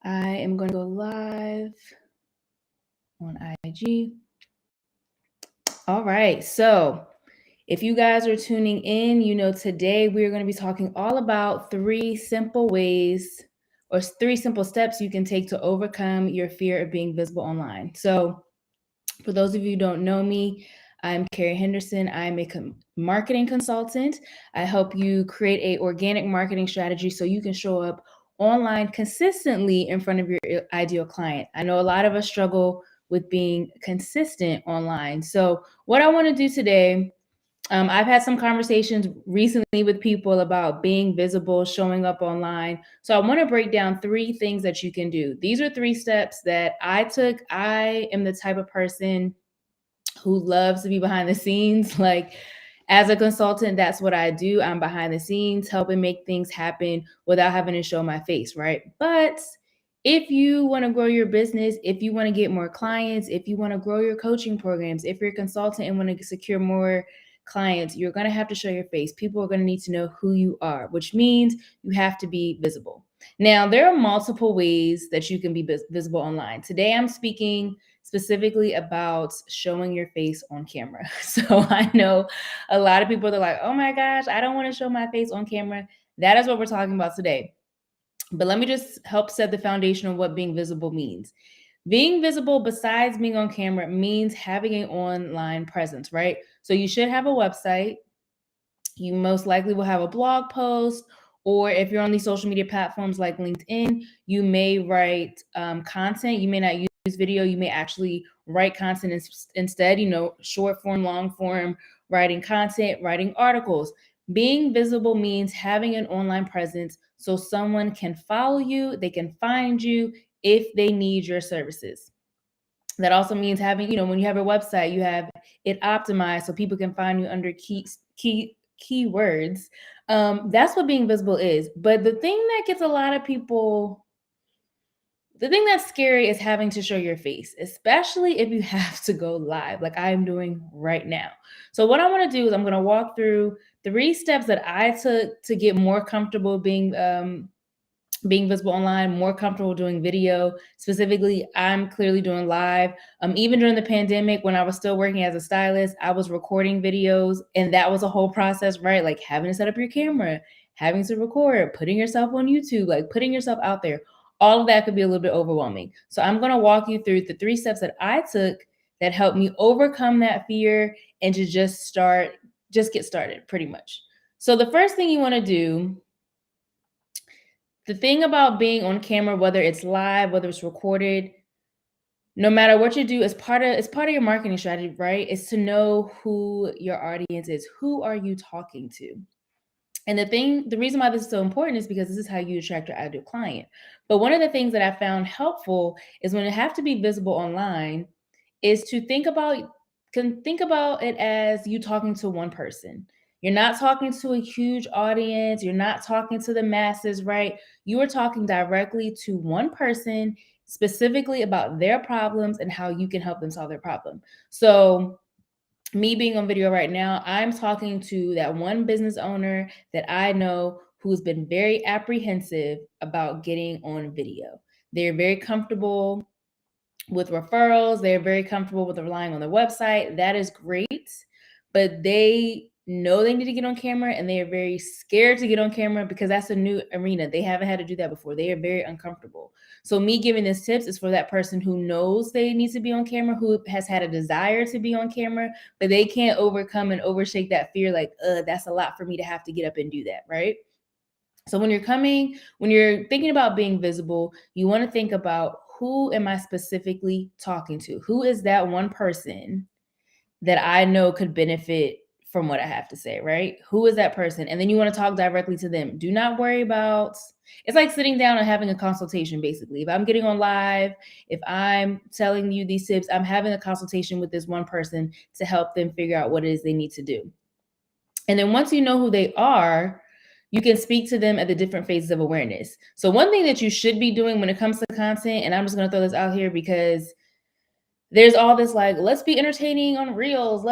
I am going to go live on IG. All right. So if you guys are tuning in, today we're going to be talking all about 3 simple ways or 3 simple steps you can take to overcome your fear of being visible online. So for those of you who don't know me, I'm Carrie Henderson. I'm a marketing consultant. I help you create an organic marketing strategy so you can show up online consistently in front of your ideal client. I know a lot of us struggle with being consistent online. So what I want to do today, I've had some conversations recently with people about being visible, showing up online. So I want to break down 3 things that you can do. These are 3 steps that I took. I am the type of person who loves to be behind the scenes. Like, as a consultant, that's what I do. I'm behind the scenes, helping make things happen without having to show my face, right? But if you want to grow your business, if you want to get more clients, if you want to grow your coaching programs, if you're a consultant and want to secure more clients, you're going to have to show your face. People are going to need to know who you are, which means you have to be visible. Now, there are multiple ways that you can be visible online. Today, I'm speaking specifically about showing your face on camera. So I know a lot of people are like, oh my gosh, I don't want to show my face on camera. That is what we're talking about today. But let me just help set the foundation of what being visible means. Being visible, besides being on camera, means having an online presence, right? So you should have a website. You most likely will have a blog post, or if you're on these social media platforms like LinkedIn, you may write content. You may not use video. You may actually write content instead, short form, long form, writing content, writing articles. Being visible means having an online presence so someone can follow you, they can find you if they need your services. That also means having, when you have a website, you have it optimized so people can find you under keywords. That's what being visible is. But the thing that gets a lot of people, the thing that's scary is having to show your face, especially if you have to go live like I'm doing right now. So what I want to do is I'm going to walk through 3 steps that I took to get more comfortable being visible online, more comfortable doing video. Specifically, I'm clearly doing live. Even during the pandemic, when I was still working as a stylist, I was recording videos, and that was a whole process, right? Like having to set up your camera, having to record, putting yourself on YouTube, like putting yourself out there. All of that could be a little bit overwhelming. So I'm going to walk you through the 3 steps that I took that helped me overcome that fear and to just get started pretty much. So the first thing you want to do, the thing about being on camera, whether it's live, whether it's recorded, no matter what you do, it's part of your marketing strategy, right? It's to know who your audience is. Who are you talking to? And the reason why this is so important is because this is how you attract your ideal client. But one of the things that I found helpful is when you have to be visible online, is to think about it as you talking to one person. You're not talking to a huge audience. You're not talking to the masses, right? You are talking directly to one person, specifically about their problems and how you can help them solve their problem. So me being on video right now, I'm talking to that one business owner that I know who's been very apprehensive about getting on video. They're very comfortable with referrals. They're very comfortable with relying on their website. That is great. But they know they need to get on camera, and they are very scared to get on camera because that's a new arena. They haven't had to do that before. They are very uncomfortable. So me giving this tips is for that person who knows they need to be on camera, who has had a desire to be on camera, but they can't overcome and overshake that fear. Like, that's a lot for me to have to get up and do that, right? So when you're thinking about being visible, you want to think about, who am I specifically talking to? Who is that one person that I know could benefit from what I have to say, right? Who is that person? And then you want to talk directly to them. Do not worry about, it's like sitting down and having a consultation, basically. If I'm getting on live, if I'm telling you these tips, I'm having a consultation with this one person to help them figure out what it is they need to do. And then once you know who they are, you can speak to them at the different phases of awareness. So one thing that you should be doing when it comes to content, and I'm just going to throw this out here because there's all this like, let's be entertaining on reels.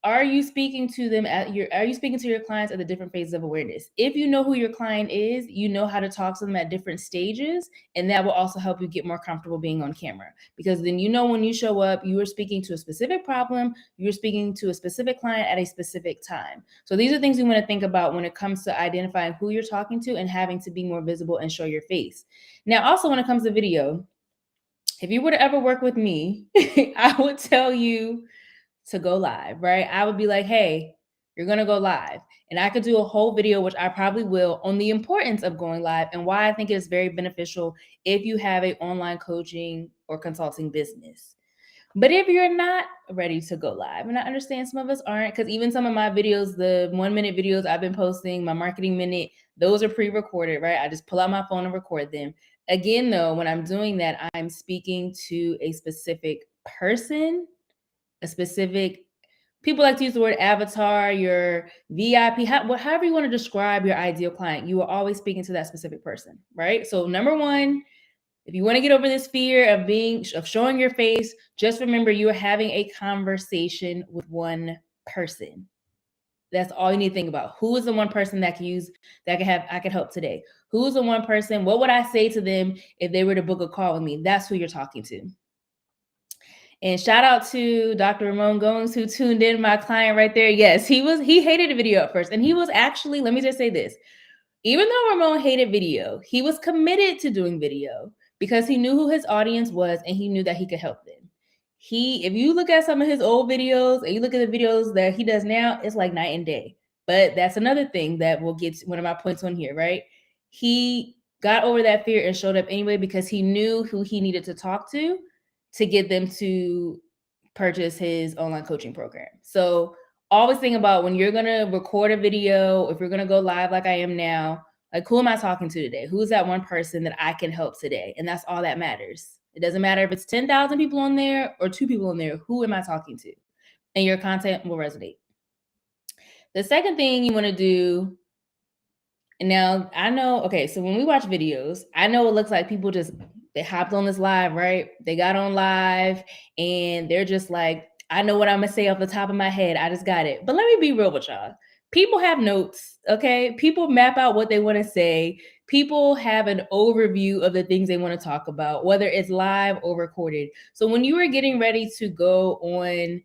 Are you speaking to them are you speaking to your clients at the different phases of awareness? If you know who your client is, you know how to talk to them at different stages, and that will also help you get more comfortable being on camera, because then you know when you show up, you are speaking to a specific problem, you're speaking to a specific client at a specific time. So these are things you want to think about when it comes to identifying who you're talking to and having to be more visible and show your face. Now, also when it comes to video, if you were to ever work with me, I would tell you to go live, right? I would be like, hey, you're going to go live. And I could do a whole video, which I probably will, on the importance of going live and why I think it is very beneficial if you have an online coaching or consulting business. But if you're not ready to go live, and I understand some of us aren't, because even some of my videos, the 1 minute videos I've been posting, my marketing minute, those are pre-recorded, right? I just pull out my phone and record them. Again, though, when I'm doing that, I'm speaking to a specific person, a specific, people like to use the word avatar, your VIP, however you want to describe your ideal client, you are always speaking to that specific person, right? So number one, if you want to get over this fear of showing your face, just remember you are having a conversation with one person. That's all you need to think about. Who is the one person that I could help today? Who's the one person? What would I say to them if they were to book a call with me? That's who you're talking to. And shout out to Dr. Ramon Gomes, who tuned in, my client right there. Yes, he hated the video at first. And he was actually, let me just say this. Even though Ramon hated video, he was committed to doing video because he knew who his audience was and he knew that he could help them. If you look at some of his old videos and you look at the videos that he does now, it's like night and day. But that's another thing that will get one of my points on here, right? He got over that fear and showed up anyway because he knew who he needed to talk to get them to purchase his online coaching program. So always think about when you're going to record a video, if you're going to go live like I am now, like who am I talking to today? Who's that one person that I can help today? And that's all that matters. It doesn't matter if it's 10,000 people on there or 2 people on there. Who am I talking to? And your content will resonate. The second thing you want to do, and now I know, okay, so when we watch videos, I know it looks like people they hopped on this live, right? They got on live and they're just like, I know what I'm gonna say off the top of my head. I just got it. But let me be real with y'all. People have notes, okay? People map out what they want to say. People have an overview of the things they want to talk about, whether it's live or recorded. So when you are getting ready to go on,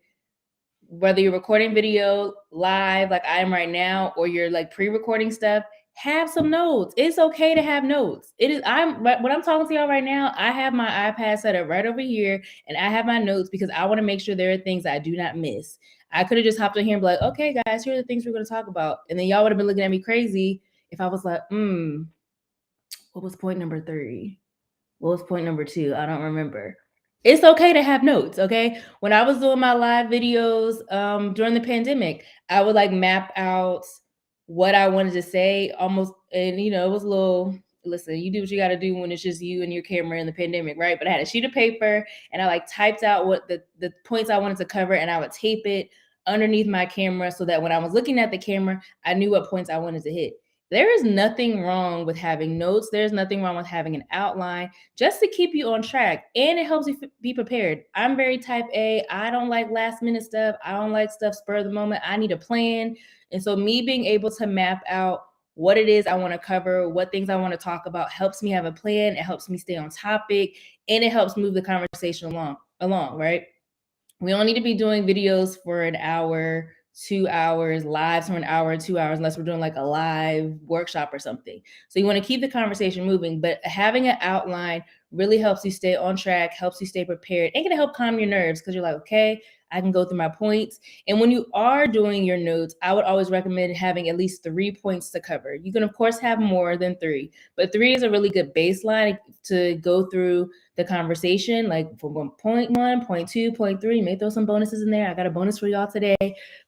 whether you're recording video live like I am right now, or you're like pre-recording stuff, have some notes. It's okay to have notes. When I'm talking to y'all right now, I have my iPad set up right over here and I have my notes because I want to make sure there are things I do not miss. I could have just hopped in here and be like, okay, guys, here are the things we're going to talk about. And then y'all would have been looking at me crazy if I was like, what was point number 3? What was point number 2? I don't remember. It's okay to have notes, okay? When I was doing my live videos during the pandemic, I would like map out what I wanted to say almost, and it was a little, listen, you do what you got to do when it's just you and your camera in the pandemic, right? But I had a sheet of paper and I like typed out what the points I wanted to cover, and I would tape it underneath my camera so that when I was looking at the camera, I knew what points I wanted to hit. There is nothing wrong with having notes. There's nothing wrong with having an outline just to keep you on track. And it helps you be prepared. I'm very type A. I don't like last minute stuff. I don't like stuff spur of the moment. I need a plan. And so me being able to map out what it is I want to cover, what things I want to talk about helps me have a plan. It helps me stay on topic, and it helps move the conversation along, right? We don't need to be doing videos for an hour, 2 hours, lives for an hour, 2 hours, unless we're doing like a live workshop or something. So you want to keep the conversation moving, but having an outline really helps you stay on track, helps you stay prepared, and can help calm your nerves because you're like, okay, I can go through my points. And when you are doing your notes, I would always recommend having at least 3 points to cover. You can, of course, have more than 3, but 3 is a really good baseline to go through the conversation, like from point 1, point 2, point 3. You may throw some bonuses in there. I got a bonus for y'all today.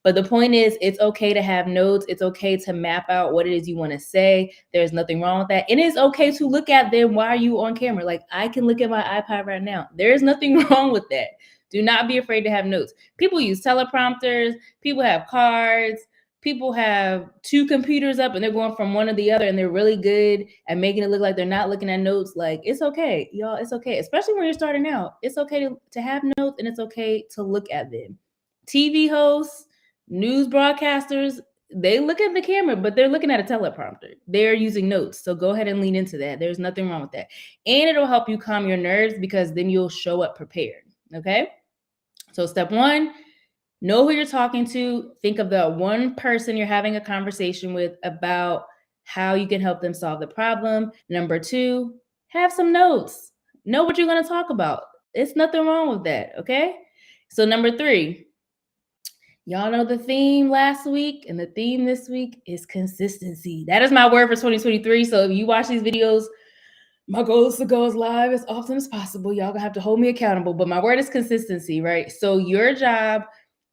But the point is, it's okay to have notes. It's okay to map out what it is you want to say. There's nothing wrong with that. And it's okay to look at them while you on camera. Like I can look at my iPad right now. There's nothing wrong with that. Do not be afraid to have notes. People use teleprompters. People have cards. people have two computers up and they're going from one to the other and they're really good at making it look like they're not looking at notes. Like, it's okay, y'all. It's okay, especially when you're starting out. It's okay to have notes, and it's okay to look at them. TV hosts, news broadcasters, they look at the camera, but they're looking at a teleprompter. They're using notes. So go ahead and lean into that. There's nothing wrong with that. And it'll help you calm your nerves because then you'll show up prepared. Okay. So step one, know who you're talking to. Think of the one person you're having a conversation with about how you can help them solve the problem. Number two, have some notes. Know what you're going to talk about. It's nothing wrong with that. Okay. So number three, y'all know the theme last week, and the theme this week is consistency. That is my word for 2023. So if you watch these videos, my goal is to go as live as often as possible. Y'all gonna have to hold me accountable, but my word is consistency, right? So your job,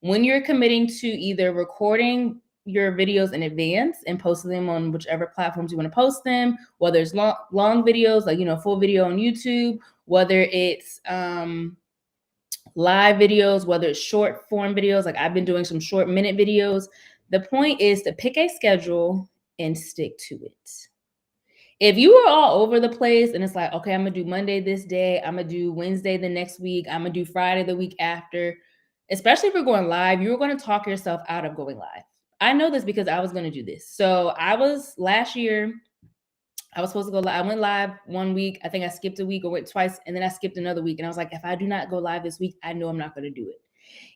when you're committing to either recording your videos in advance and posting them on whichever platforms you want to post them, whether it's long videos, like, full video on YouTube, whether it's live videos, whether it's short form videos, like I've been doing some short minute videos. The point is to pick a schedule and stick to it. If you are all over the place and it's like, okay, I'm gonna do Monday this day, I'm gonna do Wednesday the next week, I'm gonna do Friday the week after, especially if you're going live, you're gonna talk yourself out of going live. I know this because I was gonna do this. So last year, I was supposed to go live. I went live one week. I think I skipped a week or went twice, and then I skipped another week. And I was like, if I do not go live this week, I know I'm not gonna do it.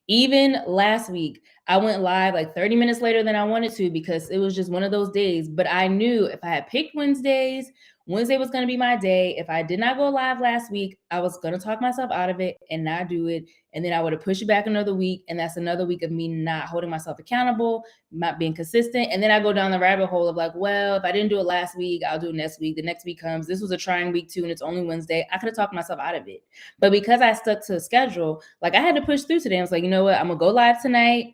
Even last week, I went live like 30 minutes later than I wanted to because it was just one of those days. But I knew if I had picked Wednesday was going to be my day. If I did not go live last week, I was going to talk myself out of it and not do it. And then I would have pushed it back another week. And that's another week of me not holding myself accountable, not being consistent. And then I go down the rabbit hole of like, well, if I didn't do it last week, I'll do it next week. The next week comes. This was a trying week too, and it's only Wednesday. I could have talked myself out of it. But because I stuck to a schedule, like I had to push through today. I was like, you know what? I'm going to go live tonight,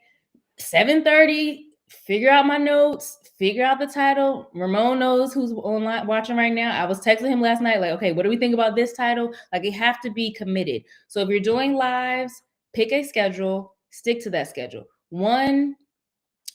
7:30, figure out my notes, figure out the title. Ramon knows who's online watching right now. I was texting him last night, like, okay, what do we think about this title? Like, you have to be committed. So if you're doing lives, pick a schedule, stick to that schedule. One,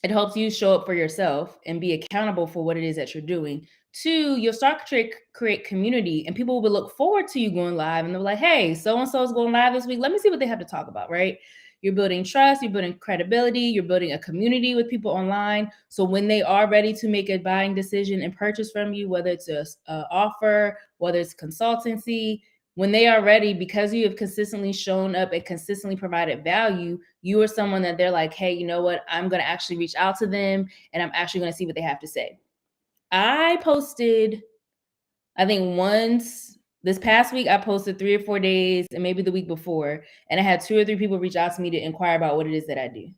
it helps you show up for yourself and be accountable for what it is that you're doing. Two, you'll start to create community, and people will look forward to you going live, and they're like, hey, so-and-so is going live this week. Let me see what they have to talk about, right? You're building trust, you're building credibility, you're building a community with people online. So when they are ready to make a buying decision and purchase from you, whether it's an offer, whether it's consultancy, when they are ready, because you have consistently shown up and consistently provided value, you are someone that they're like, hey, you know what? I'm going to actually reach out to them and I'm actually going to see what they have to say. I posted, I think once this past week, I posted 3 or 4 days and maybe the week before, and I had 2 or 3 people reach out to me to inquire about what it is that I do.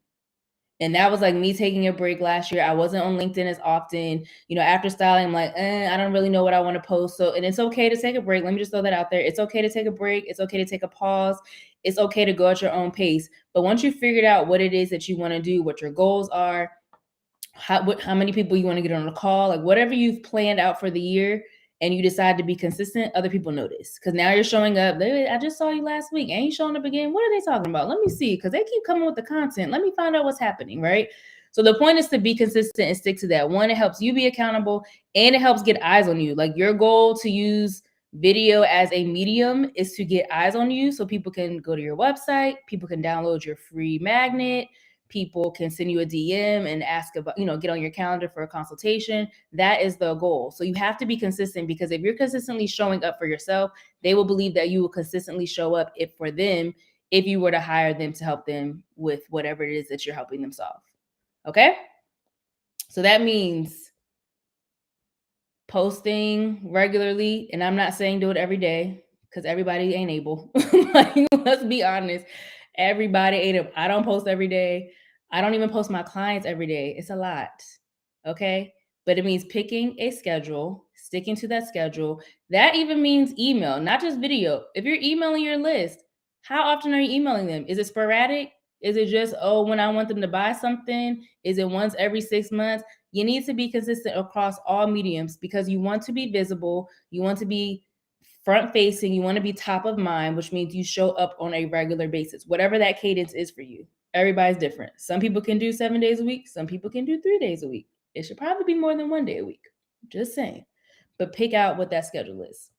And that was like me taking a break last year. I wasn't on LinkedIn as often. After styling, I'm like, I don't really know what I want to post. So, and it's okay to take a break. Let me just throw that out there. It's okay to take a break. It's okay to take a pause. It's okay to go at your own pace. But once you figured out what it is that you want to do, what your goals are, how many people you want to get on a call, like whatever you've planned out for the year, and you decide to be consistent, other people notice. Because now you're showing up. I just saw you last week. Ain't you showing up again? What are they talking about? Let me see. Because they keep coming with the content. Let me find out what's happening, right? So the point is to be consistent and stick to that. One, it helps you be accountable, and it helps get eyes on you. Like your goal to use video as a medium is to get eyes on you so people can go to your website, people can download your free magnet, people can send you a DM and ask about, get on your calendar for a consultation. That is the goal. So you have to be consistent, because if you're consistently showing up for yourself, they will believe that you will consistently show up if you were to hire them to help them with whatever it is that you're helping them solve. Okay? So that means posting regularly, and I'm not saying do it every day because everybody ain't able. Like, let's be honest. Everybody ain't able. I don't post every day. I don't even post my clients every day. It's a lot. Okay. But it means picking a schedule, sticking to that schedule. That even means email, not just video. If you're emailing your list, how often are you emailing them? Is it sporadic? Is it just, when I want them to buy something? Is it once every 6 months? You need to be consistent across all mediums, because you want to be visible. You want to be front facing. You want to be top of mind, which means you show up on a regular basis, whatever that cadence is for you. Everybody's different. Some people can do 7 days a week. Some people can do 3 days a week. It should probably be more than 1 day a week. Just saying. But pick out what that schedule is.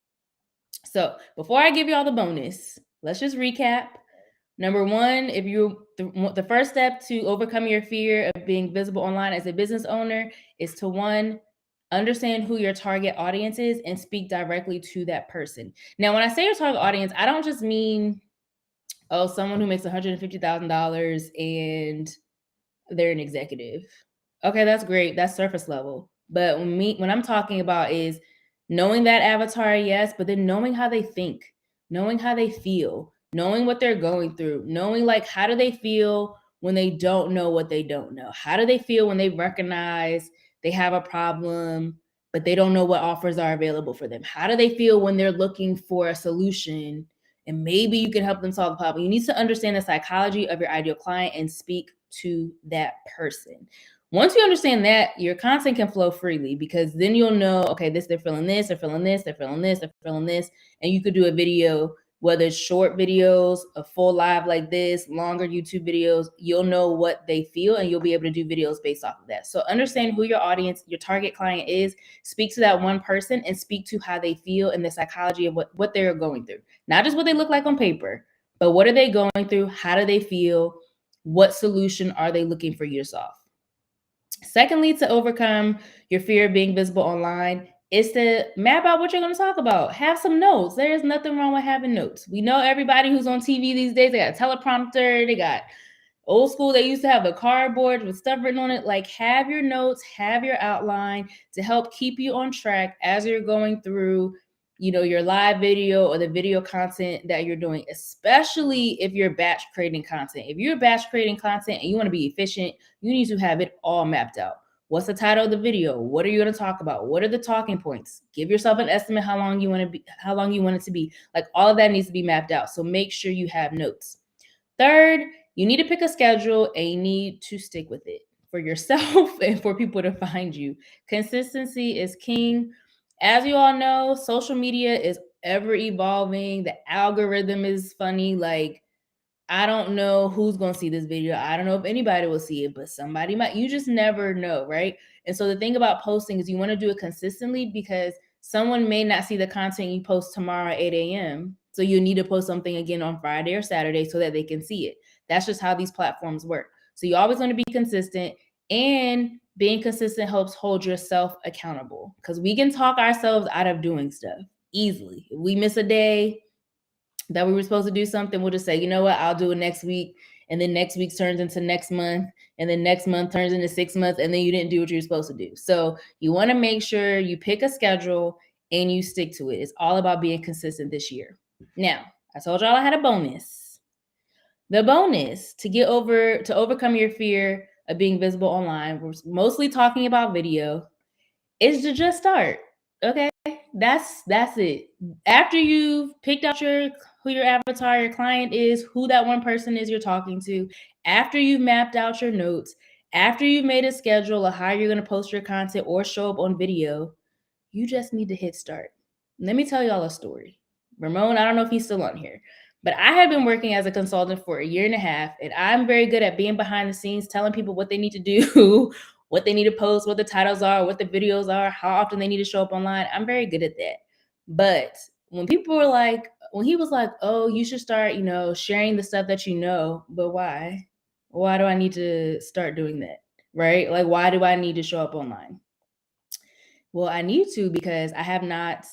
So before I give you all the bonus, let's just recap. Number one, if you the first step to overcome your fear of being visible online as a business owner is to one, understand who your target audience is and speak directly to that person. Now, when I say your target audience, I don't just mean, oh, someone who makes $150,000 and they're an executive. Okay, that's great. That's surface level. But when I'm talking about is knowing that avatar, yes, but then knowing how they think, knowing how they feel, knowing what they're going through, knowing like how do they feel when they don't know what they don't know? How do they feel when they recognize they have a problem, but they don't know what offers are available for them? How do they feel when they're looking for a solution and maybe you can help them solve the problem? You need to understand the psychology of your ideal client and speak to that person. Once you understand that, your content can flow freely because then you'll know, okay, they're feeling this, they're feeling this, they're feeling this, they're feeling this. And you could do a video, whether it's short videos, a full live like this, longer YouTube videos, you'll know what they feel and you'll be able to do videos based off of that. So understand who your audience, your target client is, speak to that one person and speak to how they feel and the psychology of what they're going through. Not just what they look like on paper, but what are they going through? How do they feel? What solution are they looking for you to solve? Secondly, to overcome your fear of being visible online is to map out what you're going to talk about. Have some notes. There's nothing wrong with having notes. We know everybody who's on TV these days, they got a teleprompter, they got old school, they used to have a cardboard with stuff written on it. Like, have your notes, have your outline to help keep you on track as you're going through, your live video or the video content that you're doing, especially if you're batch creating content. If you're batch creating content and you want to be efficient, you need to have it all mapped out. What's the title of the video? What are you going to talk about? What are the talking points? Give yourself an estimate how long you want it to be. Like, all of that needs to be mapped out. So make sure you have notes. Third, you need to pick a schedule and you need to stick with it for yourself and for people to find you. Consistency is king. As you all know, social media is ever evolving. The algorithm is funny. Like, I don't know who's going to see this video. I don't know if anybody will see it, but somebody might. You just never know, right? And so the thing about posting is you want to do it consistently because someone may not see the content you post tomorrow at 8 a.m. So you need to post something again on Friday or Saturday so that they can see it. That's just how these platforms work. So you always want to be consistent, and being consistent helps hold yourself accountable because we can talk ourselves out of doing stuff easily. If we miss a day that we were supposed to do something, we'll just say, you know what, I'll do it next week. And then next week turns into next month. And then next month turns into 6 months. And then you didn't do what you're supposed to do. So you want to make sure you pick a schedule and you stick to it. It's all about being consistent this year. Now, I told y'all I had a bonus. The bonus to overcome your fear of being visible online, we're mostly talking about video, is to just start. Okay? That's it. After you've picked out who your avatar, your client is, who that one person is you're talking to, after you've mapped out your notes, after you've made a schedule of how you're going to post your content or show up on video, you just need to hit start. Let me tell y'all a story. Ramon, I don't know if he's still on here, but I have been working as a consultant for 1.5 years, and I'm very good at being behind the scenes, telling people what they need to do, what they need to post, what the titles are, what the videos are, how often they need to show up online. I'm very good at that. But when he was like, oh, you should start, sharing the stuff that you know, but why? Why do I need to start doing that? Right? Like, why do I need to show up online? Well, I need to because I have not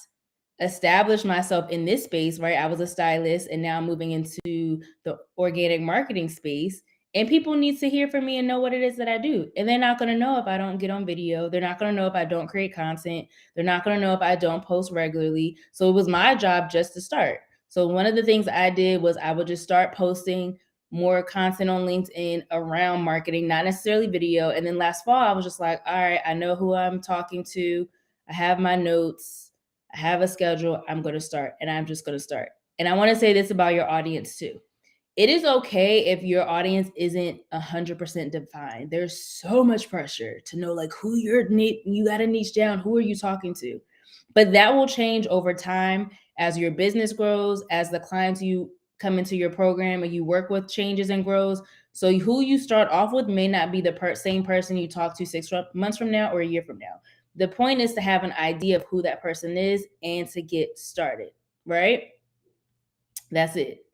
established myself in this space, right? I was a stylist and now I'm moving into the organic marketing space. And people need to hear from me and know what it is that I do. And they're not going to know if I don't get on video. They're not going to know if I don't create content. They're not going to know if I don't post regularly. So it was my job just to start. So one of the things I did was I would just start posting more content on LinkedIn around marketing, not necessarily video. And then last fall, I was just like, all right, I know who I'm talking to. I have my notes. I have a schedule. I'm going to start, and I'm just going to start. And I want to say this about your audience too. It is okay if your audience isn't 100% defined. There's so much pressure to know like who you got to niche down. Who are you talking to? But that will change over time as your business grows, as the clients you come into your program and you work with changes and grows. So who you start off with may not be the same person you talk to 6 months from now or a year from now. The point is to have an idea of who that person is and to get started, right? That's it.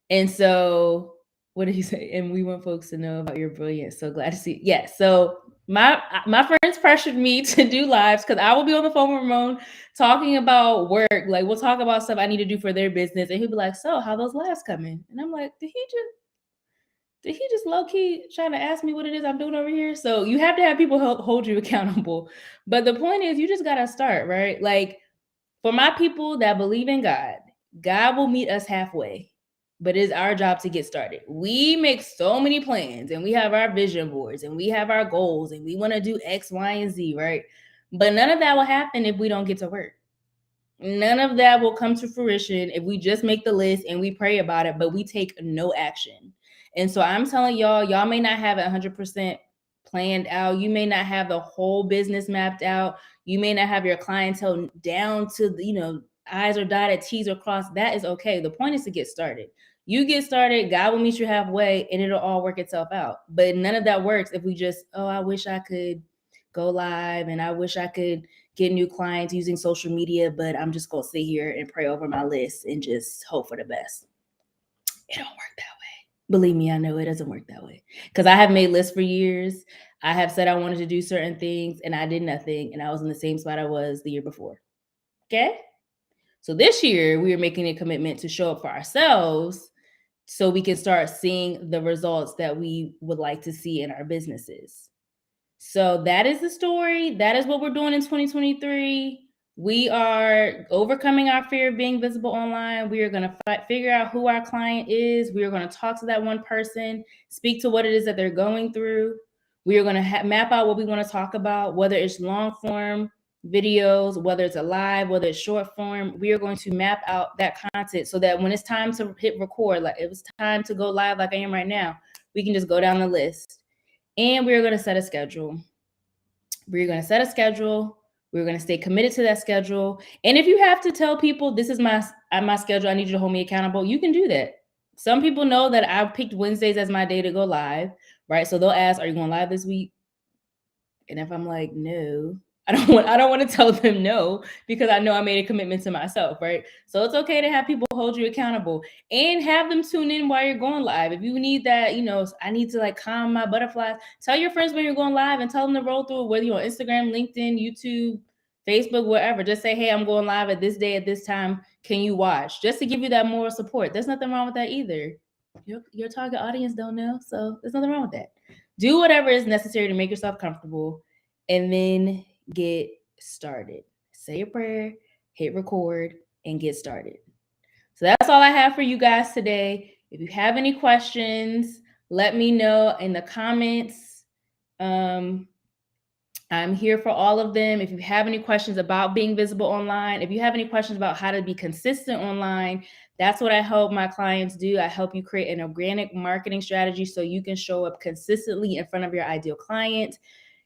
And so, what did he say? And we want folks to know about your brilliance. So glad to see. Yeah. So my friends pressured me to do lives because I will be on the phone with Ramon talking about work. Like we'll talk about stuff I need to do for their business, and he'll be like, "So how those lives coming?" And I'm like, did he just low key trying to ask me what it is I'm doing over here?" So you have to have people hold you accountable. But the point is, you just gotta start, right? Like for my people that believe in God, God will meet us halfway, but it's our job to get started. We make so many plans and we have our vision boards and we have our goals and we want to do X, Y, and Z, right? But none of that will happen if we don't get to work. None of that will come to fruition if we just make the list and we pray about it, but we take no action. And so I'm telling y'all may not have it 100% planned out. You may not have the whole business mapped out. You may not have your clientele down to, I's are dotted, T's are crossed. That is okay. The point is to get started. You get started, God will meet you halfway and it'll all work itself out. But none of that works if we just, I wish I could go live and I wish I could get new clients using social media, but I'm just gonna sit here and pray over my list and just hope for the best. It don't work that way. Believe me, I know it doesn't work that way. Because I have made lists for years. I have said I wanted to do certain things and I did nothing, and I was in the same spot I was the year before. Okay. So this year we are making a commitment to show up for ourselves so we can start seeing the results that we would like to see in our businesses. So that is the story. That is what we're doing in 2023. We are overcoming our fear of being visible online. We are going to figure out who our client is. We are going to talk to that one person, speak to what it is that they're going through. We are going to map out what we want to talk about, whether it's long form videos, whether it's a live, whether it's short form. We are going to map out that content so that when it's time to hit record, like it was time to go live like I am right now, we can just go down the list. And we're going to set a schedule. We're going to set a schedule. We're going to stay committed to that schedule. And if you have to tell people, this is my schedule, I need you to hold me accountable, you can do that. Some people know that I picked Wednesdays as my day to go live, right? So they'll ask, are you going live this week? And if I'm like, no, I don't want to tell them no, because I know I made a commitment to myself, right? So it's okay to have people hold you accountable and have them tune in while you're going live. If you need that, I need to like calm my butterflies, tell your friends when you're going live and tell them to roll through, whether you're on Instagram, LinkedIn, YouTube, Facebook, wherever. Just say, hey, I'm going live at this day at this time. Can you watch? Just to give you that moral support. There's nothing wrong with that either. Your target audience don't know, so there's nothing wrong with that. Do whatever is necessary to make yourself comfortable and then get started. Say a prayer, hit record, and get started. So that's all I have for you guys today. If you have any questions, let me know in the comments. I'm here for all of them. If you have any questions about being visible online, if you have any questions about how to be consistent online, that's what I help my clients do. I help you create an organic marketing strategy so you can show up consistently in front of your ideal client.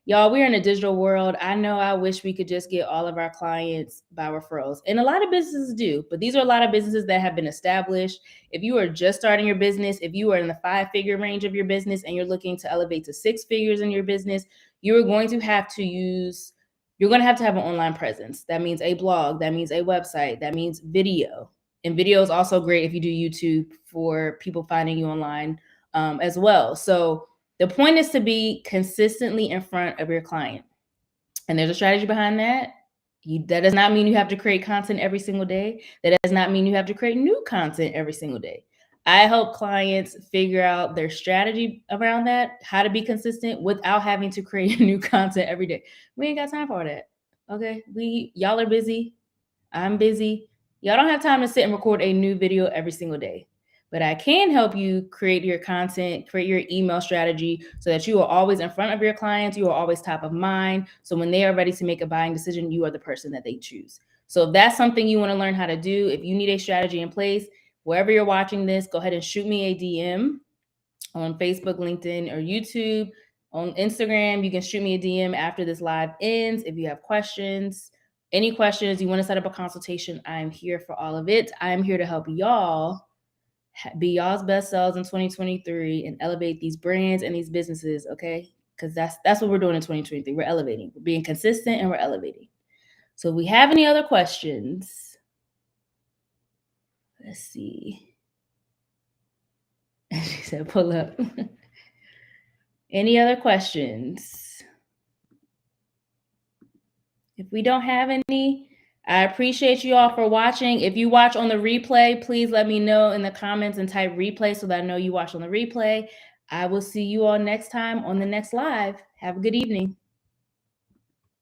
Y'all, we're in a digital world. I know I wish we could just get all of our clients by referrals. And a lot of businesses do, but these are a lot of businesses that have been established. If you are just starting your business, if you are in the 5-figure range of your business and you're looking to elevate to 6 figures in your business, you're going to have to have an online presence. That means a blog, that means a website, that means video. And video is also great if you do YouTube for people finding you online as well. So the point is to be consistently in front of your client. And there's a strategy behind that. That does not mean you have to create content every single day. That does not mean you have to create new content every single day. I help clients figure out their strategy around that, how to be consistent without having to create new content every day. We ain't got time for that. Okay. Y'all are busy. I'm busy. Y'all don't have time to sit and record a new video every single day. But I can help you create your content, create your email strategy so that you are always in front of your clients. You are always top of mind. So when they are ready to make a buying decision, you are the person that they choose. So if that's something you want to learn how to do, if you need a strategy in place, wherever you're watching this, go ahead and shoot me a DM on Facebook, LinkedIn, or YouTube. On Instagram, you can shoot me a DM after this live ends. If you have questions, any questions, you want to set up a consultation, I'm here for all of it. I'm here to help y'all be y'all's best selves in 2023 and elevate these brands and these businesses, okay? Because that's what we're doing in 2023. We're elevating, we're being consistent, and we're elevating. So if we have any other questions, let's see. She said, pull up. Any other questions? If we don't have any, I appreciate you all for watching. If you watch on the replay, please let me know in the comments and type replay so that I know you watched on the replay. I will see you all next time on the next live. Have a good evening.